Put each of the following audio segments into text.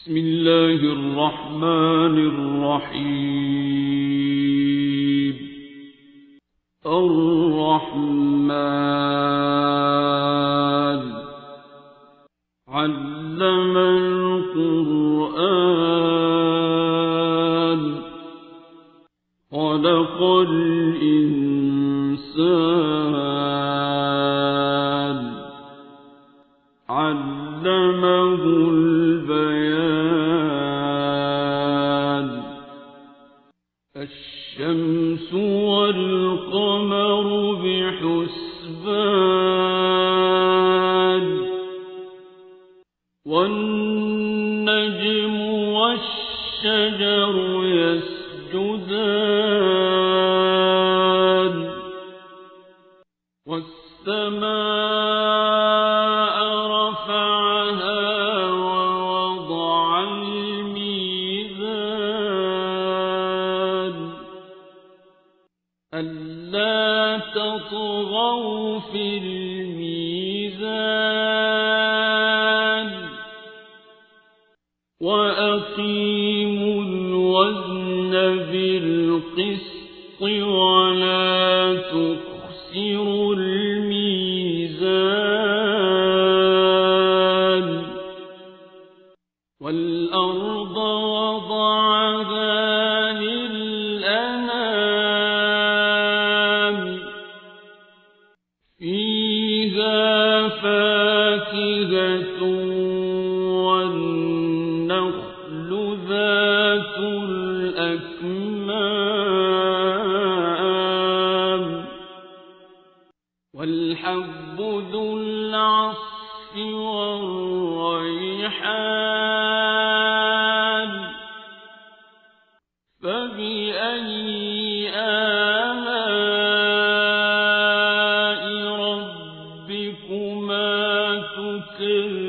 بسم الله الرحمن الرحيم. الرحمن علم القرآن خلق الإنسان علمه البيان. الشمس والقمر بحسبان والنجم والشجر يسجدان والسماء رفعها ووضع الميزان ألا تطغوا في الميزان وأقيموا الوزن بالقسط ولا تخسروا الميزان. والأرض وضعها للأنام فيها فاكهة والنخل ذات الأكمام والحب ذو العصف والريحان فبأي آلاء ربكما تكذبان.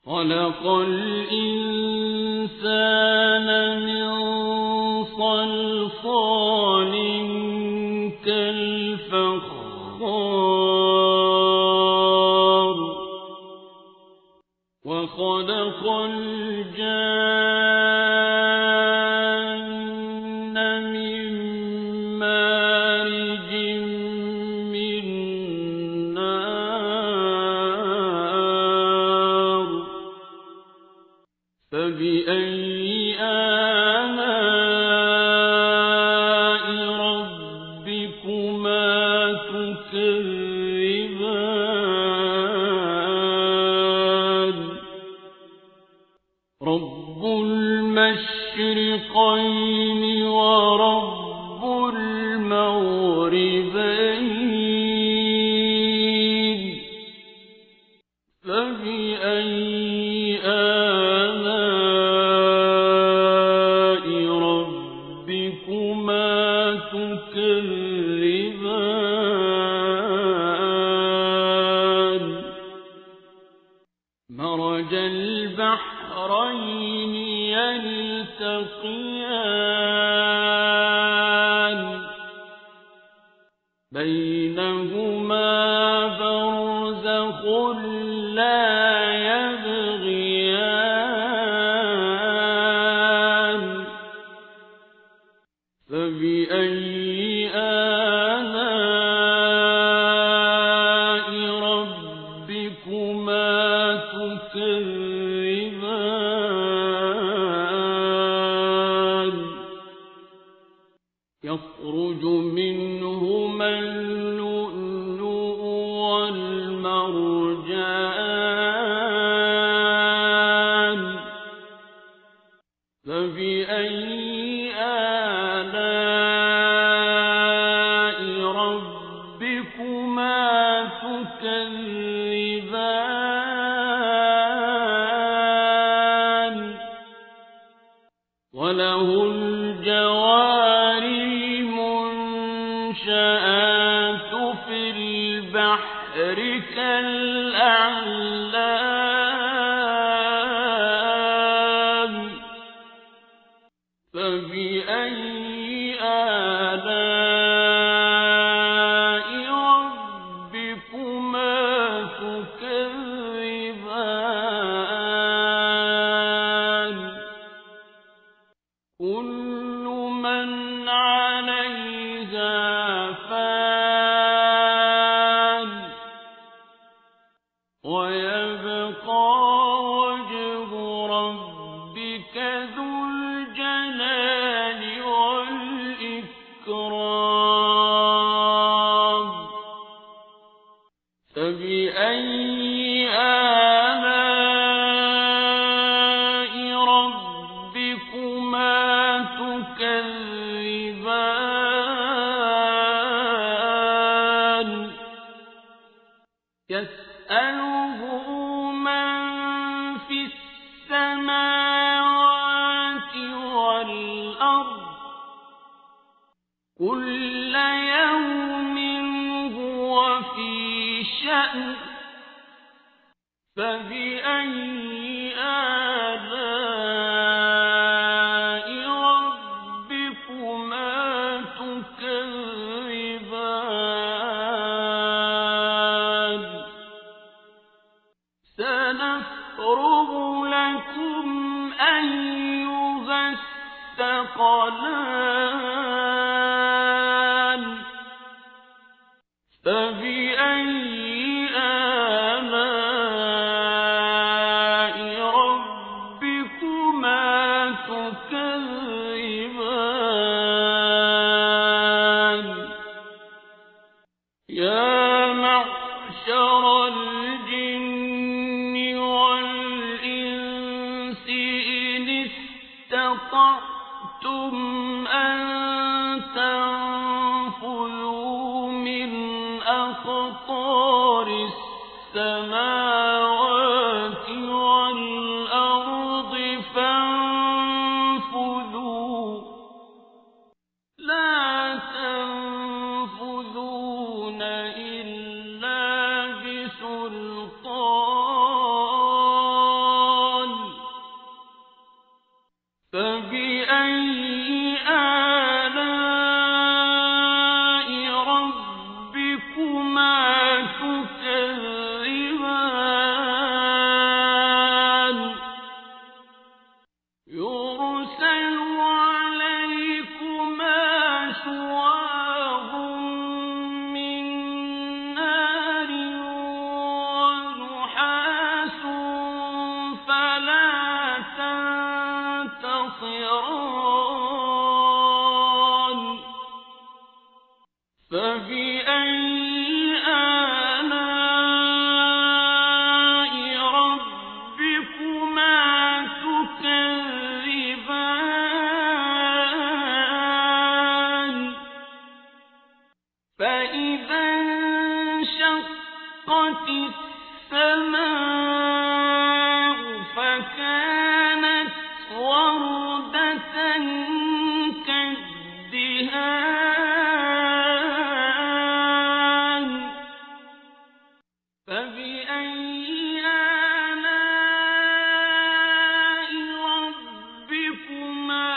خلق الإنسان من صلصال كالفخار وخلق الجان من مارج من نار فبأي آلاء ربكما تكذبان. رب المشرقين ورب المغربين فبأي آلاء ربكما تكذبان. مرج البحرين يلتقيان بينهما برزخ لا يبغيان فبأي آلاء ربكما تكذبان. يخرج منهما اللؤلؤ والمرجان فبأي آلاء ربكما تكذبان. وله الجوار المنشآت في البحر كالأعلام فبأي آلاء ربكما تكذبان. ويبقى وجه ربك ذو الجلال والإكرام فبأي آلاء ربكما تكذبان يسأله من في السماوات والأرض كل يوم هو في شأن فبأي آلاء ربكما تكذبان سنفرغ لكم أيها الثقلان فبأي آلاء ربكما تكذبان يا معشر الجن والإنس إن استطعتم أن تنفذوا من أقطار السماوات والأرض فانفذوا لا تنفذون إلا بسلطان فبأي آلاء ربكما تكذبان يرسل عليكما شواظ من نار ونحاس فلا تنتصران فبأي آلاء ربكما تكذبان فإذا انشقت السماء فكانت وردة كالدهان فبأي آلاء ربكما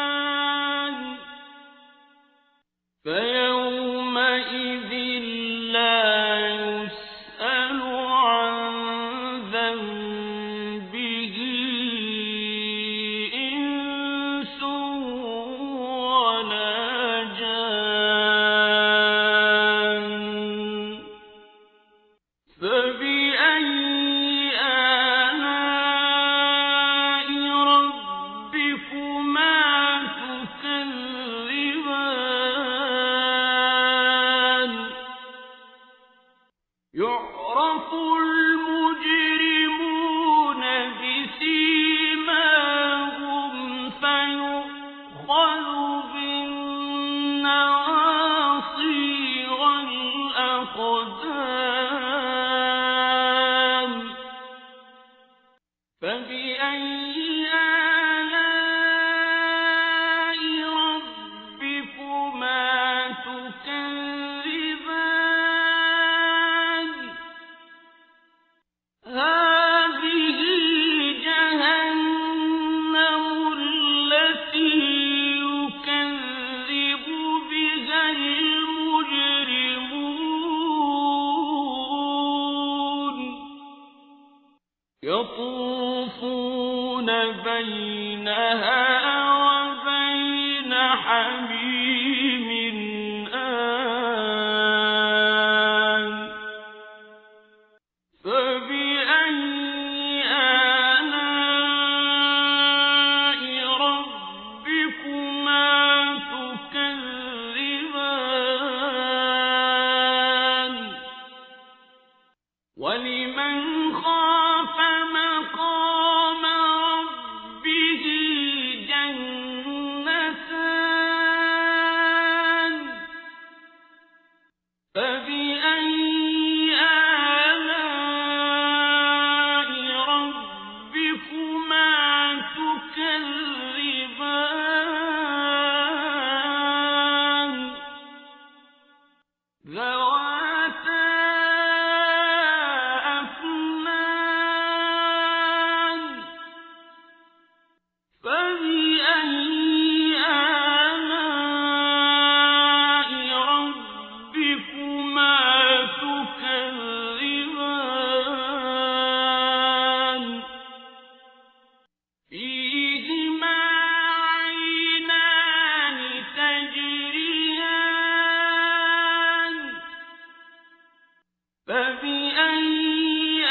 تكذبان فيومئذ لا يسأل عن ذنبه إنس ولا جان فبأي آلاء ربكما تكذبان يعرف المجرمون بسيماهم فيؤخذ بالنواصي والأقدام فبأي آلاء ربكما تكذبان هذه جهنم التي يكذب بها المجرمون يطوفون بينها وبين حميم آن وَلِمَنْ خَافَ مَقَامَ رَبِّهِ جَنَّتَانِ فَبِأَيِّ آلَاءِ رَبِّكُمَا تُكَذِّبَانِ ذَوَاتَا أَفْنَانٍ فَبِأَيِّ آلَاءِ رَبِّكُمَا تُكَذِّبَانِ فِيهِمَا عَيْنَانِ تَجْرِيَانِ فَبِأَيِّ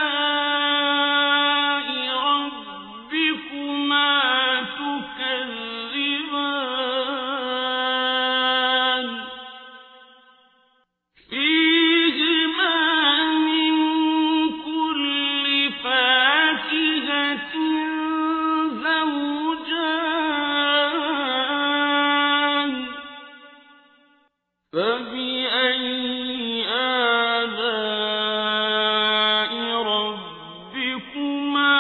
آلَاءِ رَبِّكُمَا تُكَذِّبَانِ فِيهِمَا مِن كُلِّ فَاكِهَةٍ زَوْجَانِ فَبِأَيِّ آلَاءِ رَبِّكُمَا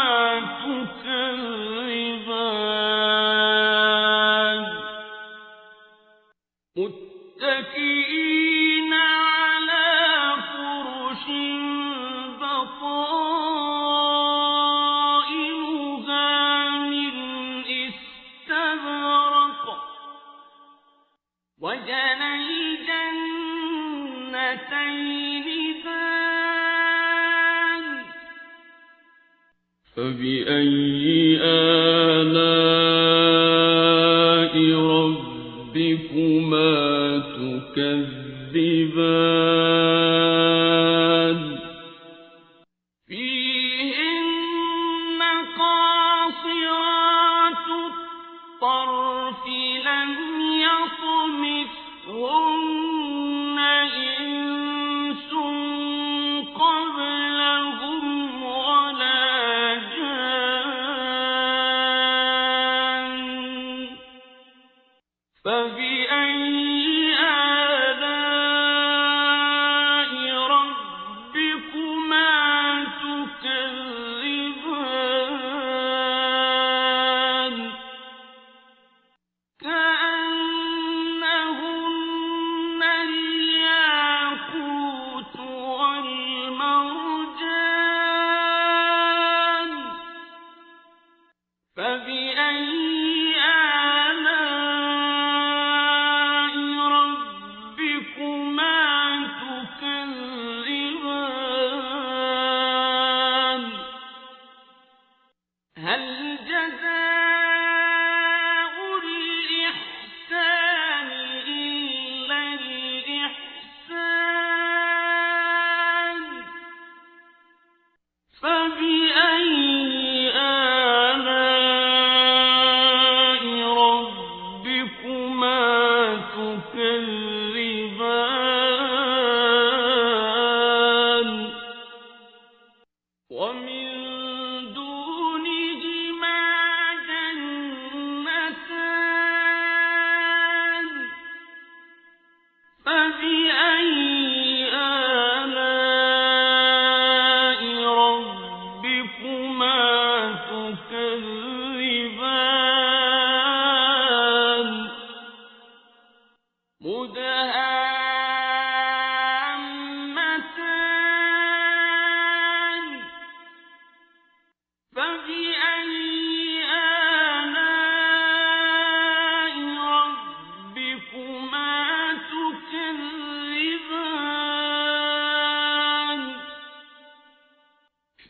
تُكَذِّبَانِ مُتَّكِئِينَ عَلَى فُرُشٍ بَطَائِنُهَا مِنْ إِسْتَبْرَقٍ وَجَنَى الْجَنَّتَيْنِ دَانٍ فَبِأَيِّ آلَاءِ رَبِّكُمَا تُكَذِّبَانِ فِيهِنَّ قَاصِرَاتُ الطَّرْفِ لَمْ يَطْمِثْهُنَّ إِنسٌ قَبْلَهُمْ وَلَا جَانٌّ فَبِأَيِّ آلَاءِ رَبِّكُمَا تُكَذِّبَانِ كَأَنَّهُنَّ الْيَاقُوتُ وَالْمَرْجَانُ فَبِأَيِّ آلَاءِ رَبِّكُمَا تُكَذِّبَانِ هَلْ جَزَاءُ الْإِحْسَانِ إِلَّا الْإِحْسَانُ فَبِأَيِّ آلَاءِ رَبِّكُمَا تُكَذِّبَانِ وَمِن دُونِهِمَا جَنَّتَانِ فَبِأَيِّ آلَاءِ رَبِّكُمَا تُكَذِّبَانِ مُدْهَامَّتَانِ فَبِأَيِّ آلَاءِ رَبِّكُمَا تُكَذِّبَانِ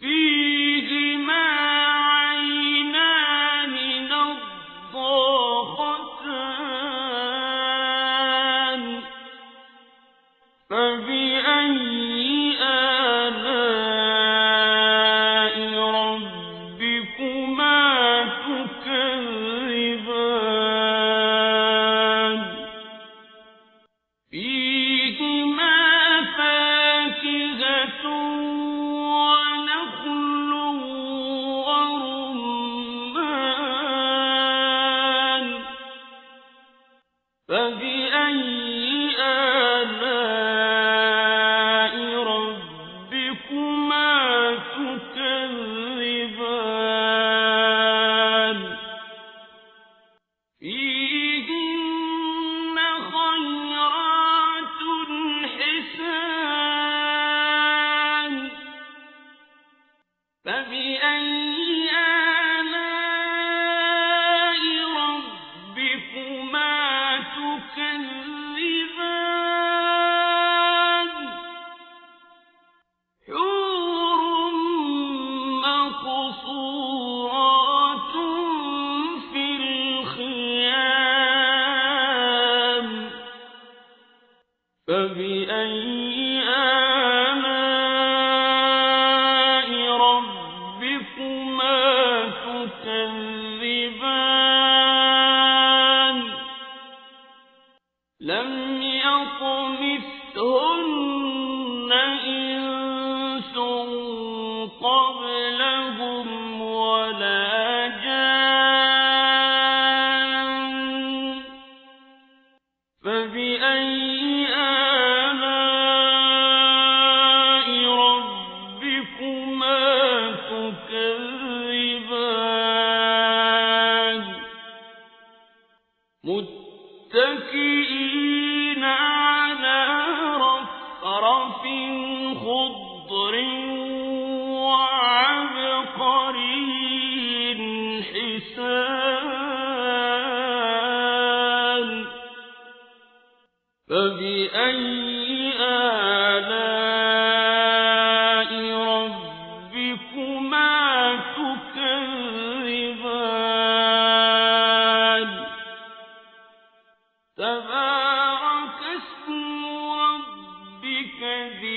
فِيهِمَا عَيْنَانِ نَضَّاخَتَانِ فبأي آلاء ربكما تكذبان لم يطمثهن إنس قبلهم ولا جان فبأي آلاء ربكما تكذبان متكئين على رفرف خضر وعبقري حسان فبأي آلاء ربكما تكذبان تبارك اسم ربك ذي